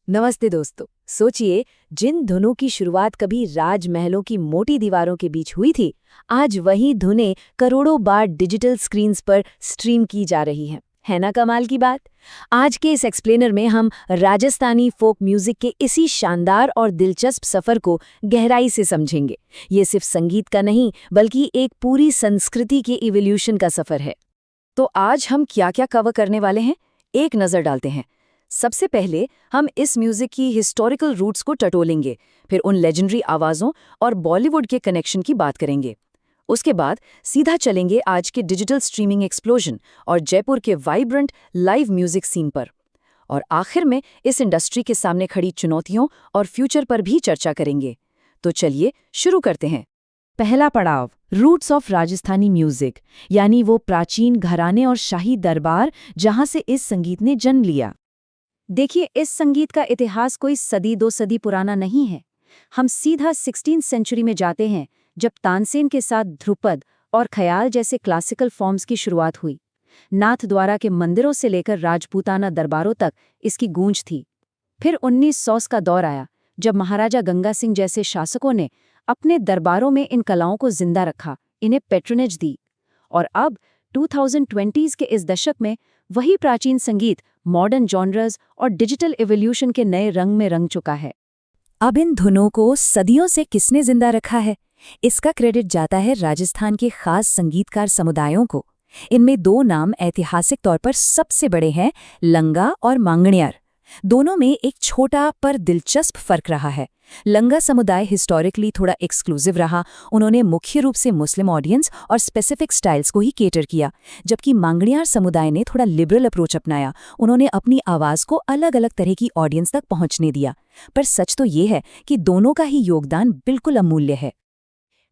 नमस्ते दोस्तों। सोचिए, जिन धुनों की शुरुआत कभी राजमहलों की मोटी दीवारों के बीच हुई थी, आज वही धुनें करोड़ों बार डिजिटल स्क्रीन्स पर स्ट्रीम की जा रही हैं। है ना कमाल की बात। आज के इस एक्सप्लेनर में हम राजस्थानी फोक म्यूजिक के इसी शानदार और दिलचस्प सफर को गहराई से समझेंगे। ये सिर्फ संगीत का नहीं, बल्कि एक पूरी संस्कृति के इवोल्यूशन का सफर है। तो आज हम क्या क्या कवर करने वाले हैं, एक नज़र डालते हैं। सबसे पहले हम इस म्यूजिक की हिस्टोरिकल रूट्स को टटोलेंगे, फिर उन लेजेंडरी आवाज़ों और बॉलीवुड के कनेक्शन की बात करेंगे। उसके बाद सीधा चलेंगे आज के डिजिटल स्ट्रीमिंग एक्सप्लोजन और जयपुर के वाइब्रेंट लाइव म्यूजिक सीन पर। और आखिर में इस इंडस्ट्री के सामने खड़ी चुनौतियों और फ्यूचर पर भी चर्चा करेंगे। तो चलिए शुरू करते हैं। पहला पड़ाव, रूट्स ऑफ राजस्थानी म्यूजिक, यानी वो प्राचीन घराने और शाही दरबार जहां से इस संगीत ने जन्म लिया। देखिए, इस संगीत का इतिहास कोई सदी दो सदी पुराना नहीं है। हम सीधा 16वीं सेंचुरी में जाते हैं, जब तानसेन के साथ ध्रुपद और ख्याल जैसे क्लासिकल फॉर्म्स की शुरुआत हुई। नाथद्वारा के मंदिरों से लेकर राजपूताना दरबारों तक इसकी गूंज थी। फिर 1900 का दौर आया, जब महाराजा गंगा सिंह जैसे शासकों ने अपने दरबारों में इन कलाओं को जिंदा रखा, इन्हें पैट्रनेज दी। और अब 2020s के इस दशक में वही प्राचीन संगीत मॉडर्न जॉनर्स और डिजिटल एवोल्यूशन के नए रंग में रंग चुका है। अब इन धुनों को सदियों से किसने जिंदा रखा है? इसका क्रेडिट जाता है राजस्थान के खास संगीतकार समुदायों को। इनमें दो नाम ऐतिहासिक तौर पर सबसे बड़े हैं, लंगा और मांगणियार। दोनों में एक छोटा पर दिलचस्प फर्क रहा है। लंगा समुदाय हिस्टोरिकली थोड़ा एक्सक्लूसिव रहा। उन्होंने मुख्य रूप से मुस्लिम ऑडियंस और स्पेसिफिक स्टाइल्स को ही केटर किया, जबकि मांगणियार समुदाय ने थोड़ा लिबरल अप्रोच अपनाया। उन्होंने अपनी आवाज़ को अलग अलग तरह की ऑडियंस तक पहुंचने दिया। पर सच तो ये है कि दोनों का ही योगदान बिल्कुल अमूल्य है।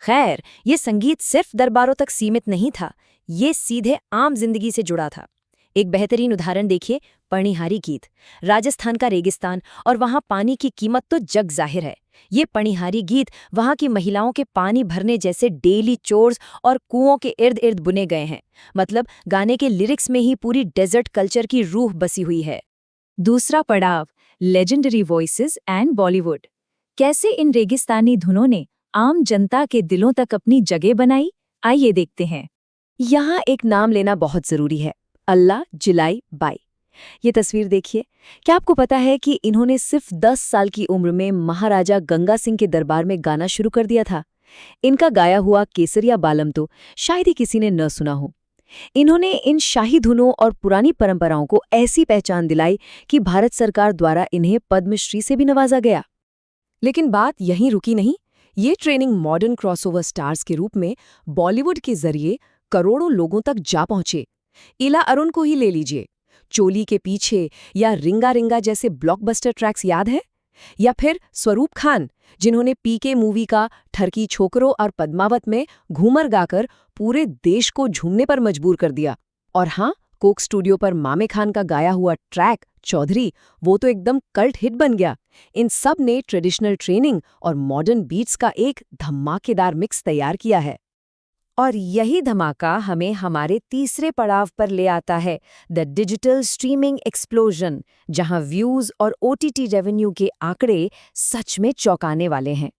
खैर, ये संगीत सिर्फ दरबारों तक सीमित नहीं था, ये सीधे आम जिंदगी से जुड़ा था। एक बेहतरीन उदाहरण देखिए, पणिहारी गीत। राजस्थान का रेगिस्तान और वहाँ पानी की कीमत तो जग जाहिर है। ये पणिहारी गीत वहाँ की महिलाओं के पानी भरने जैसे डेली चोर्स और कुओं के इर्द इर्द बुने गए हैं। मतलब गाने के लिरिक्स में ही पूरी डेजर्ट कल्चर की रूह बसी हुई है। दूसरा पड़ाव, लेजेंडरी वॉइसेस एंड बॉलीवुड। कैसे इन रेगिस्तानी धुनों ने आम जनता के दिलों तक अपनी जगह बनाई, आइए देखते हैं। यहाँ एक नाम लेना बहुत जरूरी है, अल्लाह जिलाई बाई। ये तस्वीर देखिए। क्या आपको पता है कि इन्होंने सिर्फ 10 साल की उम्र में महाराजा गंगा सिंह के दरबार में गाना शुरू कर दिया था। इनका गाया हुआ केसरिया बालम तो शायद ही किसी ने न सुना हो। इन्होंने इन शाही धुनों और पुरानी परंपराओं को ऐसी पहचान दिलाई कि भारत सरकार द्वारा इन्हें पद्मश्री से भी नवाजा गया। लेकिन बात यहीं रुकी नहीं। ये ट्रेनिंग मॉडर्न क्रॉसओवर स्टार्स के रूप में बॉलीवुड के जरिए करोड़ों लोगों तक जा पहुंचे। इला अरुण को ही ले लीजिए। चोली के पीछे या रिंगा रिंगा जैसे ब्लॉकबस्टर ट्रैक्स याद है? या फिर स्वरूप खान, जिन्होंने पीके मूवी का ठरकी छोकरो और पद्मावत में घूमर गाकर पूरे देश को झूमने पर मजबूर कर दिया। और हाँ, कोक स्टूडियो पर मामे खान का गाया हुआ ट्रैक चौधरी, वो तो एकदम कल्ट हिट बन गया। इन सब ने ट्रेडिशनल ट्रेनिंग और मॉडर्न बीट्स का एक धमाकेदार मिक्स तैयार किया है। और यही धमाका हमें हमारे तीसरे पड़ाव पर ले आता है, द डिजिटल स्ट्रीमिंग एक्सप्लोजन, जहां व्यूज और ओटीटी रेवेन्यू के आंकड़े सच में चौंकाने वाले हैं।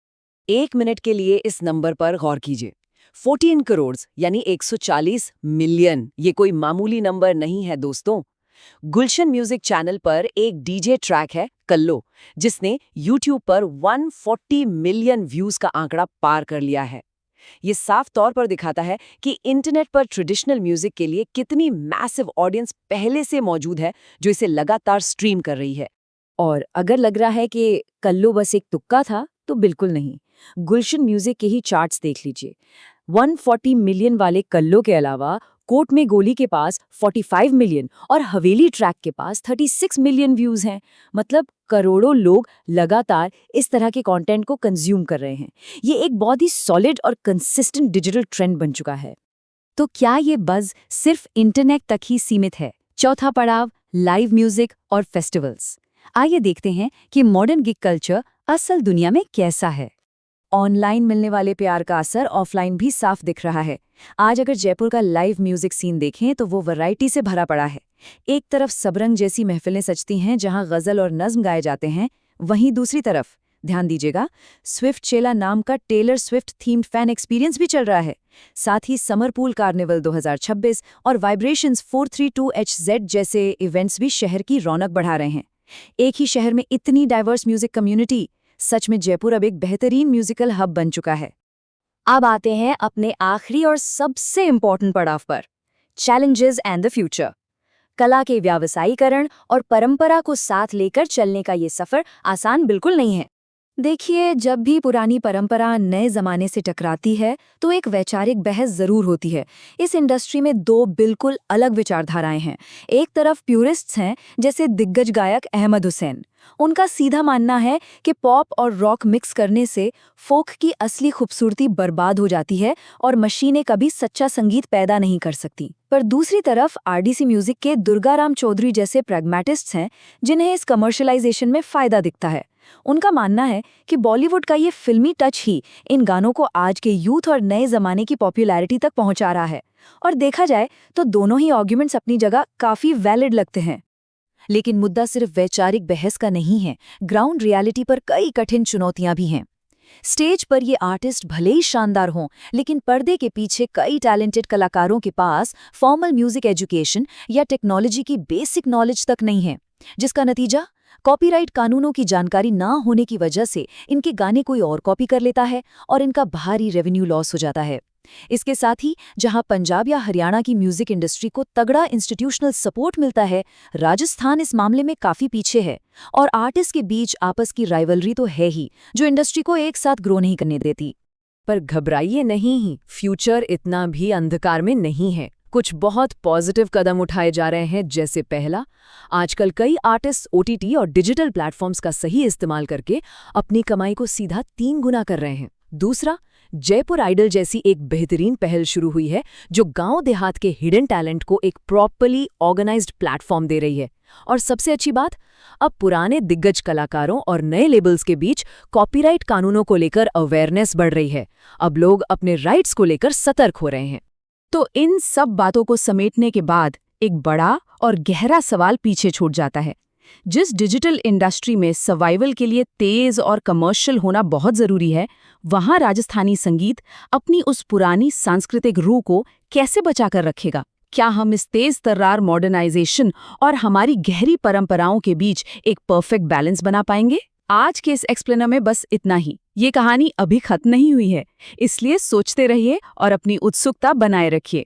1 मिनट के लिए इस नंबर पर गौर कीजिए। 14 करोड़ यानी 140 मिलियन, ये कोई मामूली नंबर नहीं है दोस्तों। गुलशन म्यूजिक चैनल पर एक डीजे ट्रैक है कल्लो, जिसने यूट्यूब पर 140 मिलियन व्यूज का आंकड़ा पार कर लिया है। ये साफ तौर पर दिखाता है कि इंटरनेट पर ट्रेडिशनल म्यूजिक के लिए कितनी मैसिव ऑडियंस पहले से मौजूद है, जो इसे लगातार स्ट्रीम कर रही है। और अगर लग रहा है कि कल्लो बस एक तुक्का था, तो बिल्कुल नहीं। गुलशन म्यूजिक के ही चार्ट्स देख लीजिए। 140 मिलियन वाले कल्लो के अलावा कोर्ट में गोली के पास 45 मिलियन और हवेली ट्रैक के पास 36 मिलियन व्यूज हैं। मतलब करोड़ों लोग लगातार इस तरह के कंटेंट को कंज्यूम कर रहे हैं। ये एक बहुत ही सॉलिड और कंसिस्टेंट डिजिटल ट्रेंड बन चुका है। तो क्या ये बज़ सिर्फ इंटरनेट तक ही सीमित है? चौथा पड़ाव, लाइव म्यूजिक और फेस्टिवल्स। आइए देखते हैं कि मॉडर्न गिग कल्चर असल दुनिया में कैसा है। ऑनलाइन मिलने वाले प्यार का असर ऑफलाइन भी साफ दिख रहा है। आज अगर जयपुर का लाइव म्यूजिक सीन देखें तो वो वैरायटी से भरा पड़ा है। एक तरफ सबरंग जैसी महफिलें सजती हैं जहां गजल और नज्म गाए जाते हैं, वहीं दूसरी तरफ ध्यान दीजिएगा, स्विफ्ट चेला नाम का Taylor Swift themed fan experience भी चल रहा है। साथ ही समर पूल कार्निवल 2026 और वाइब्रेशंस 432HZ जैसे इवेंट्स भी शहर की रौनक बढ़ा रहे हैं। एक ही शहर में इतनी डाइवर्स म्यूजिक कम्युनिटी, सच में जयपुर अब एक बेहतरीन म्यूजिकल हब बन चुका है। अब आते हैं अपने आखिरी और सबसे इम्पोर्टेंट पड़ाव पर, चैलेंजेस एंड द फ्यूचर। कला के व्यावसायीकरण और परंपरा को साथ लेकर चलने का ये सफर आसान बिल्कुल नहीं है। देखिए, जब भी पुरानी परंपरा नए जमाने से टकराती है तो एक वैचारिक बहस जरूर होती है। इस इंडस्ट्री में दो बिल्कुल अलग विचारधाराएं हैं। एक तरफ प्यूरिस्ट्स हैं, जैसे दिग्गज गायक अहमद हुसैन। उनका सीधा मानना है कि पॉप और रॉक मिक्स करने से फोक की असली खूबसूरती बर्बाद हो जाती है और मशीनें कभी सच्चा संगीत पैदा नहीं कर सकती। पर दूसरी तरफ आरडीसी म्यूजिक के दुर्गाराम चौधरी जैसे प्रैग्मैटिस्ट्स हैं, जिन्हें इस कमर्शियलाइजेशन में फायदा दिखता है। उनका मानना है कि बॉलीवुड का ये फिल्मी टच ही इन गानों को आज के यूथ और नए जमाने की पॉपुलैरिटी तक पहुंचा रहा है। और देखा जाए तो दोनों ही आर्ग्यूमेंट्स अपनी जगह काफी वैलिड लगते हैं। लेकिन मुद्दा सिर्फ वैचारिक बहस का नहीं है, ग्राउंड रियलिटी पर कई कठिन चुनौतियां भी हैं। स्टेज पर ये आर्टिस्ट भले ही शानदार हों, लेकिन पर्दे के पीछे कई टैलेंटेड कलाकारों के पास फॉर्मल म्यूजिक एजुकेशन या टेक्नोलॉजी की बेसिक नॉलेज तक नहीं है, जिसका नतीजा कॉपीराइट कानूनों की जानकारी ना होने की वजह से इनके गाने कोई और कॉपी कर लेता है और इनका भारी रेवेन्यू लॉस हो जाता है। इसके साथ ही जहां पंजाब या हरियाणा की म्यूजिक इंडस्ट्री को तगड़ा इंस्टीट्यूशनल सपोर्ट मिलता है, राजस्थान इस मामले में काफी पीछे है। और आर्टिस्ट के बीच आपस की राइवलरी तो है ही, जो इंडस्ट्री को एक साथ ग्रो नहीं करने देती। पर घबराइए नहीं, फ्यूचर इतना भी अंधकार में नहीं है। कुछ बहुत पॉजिटिव कदम उठाए जा रहे हैं। जैसे पहला, आजकल कई आर्टिस्ट ओटीटी और डिजिटल प्लेटफॉर्म्स का सही इस्तेमाल करके अपनी कमाई को सीधा 3 गुना कर रहे हैं। दूसरा, जयपुर आइडल जैसी एक बेहतरीन पहल शुरू हुई है जो गांव देहात के हिडन टैलेंट को एक प्रॉपर्ली ऑर्गेनाइज्ड प्लेटफॉर्म दे रही है। और सबसे अच्छी बात, अब पुराने दिग्गज कलाकारों और नए लेबल्स के बीच कॉपीराइट कानूनों को लेकर अवेयरनेस बढ़ रही है। अब लोग अपने राइट्स को लेकर सतर्क हो रहे हैं। तो इन सब बातों को समेटने के बाद एक बड़ा और गहरा सवाल पीछे छूट जाता है। जिस डिजिटल इंडस्ट्री में सर्वाइवल के लिए तेज और कमर्शियल होना बहुत जरूरी है, वहां राजस्थानी संगीत अपनी उस पुरानी सांस्कृतिक रूह को कैसे बचाकर रखेगा? क्या हम इस तेज तर्रार मॉडर्नाइजेशन और हमारी गहरी परंपराओं के बीच एक परफेक्ट बैलेंस बना पाएंगे? आज के इस एक्सप्लेनर में बस इतना ही। ये कहानी अभी खत्म नहीं हुई है, इसलिए सोचते रहिए और अपनी उत्सुकता बनाए रखिए।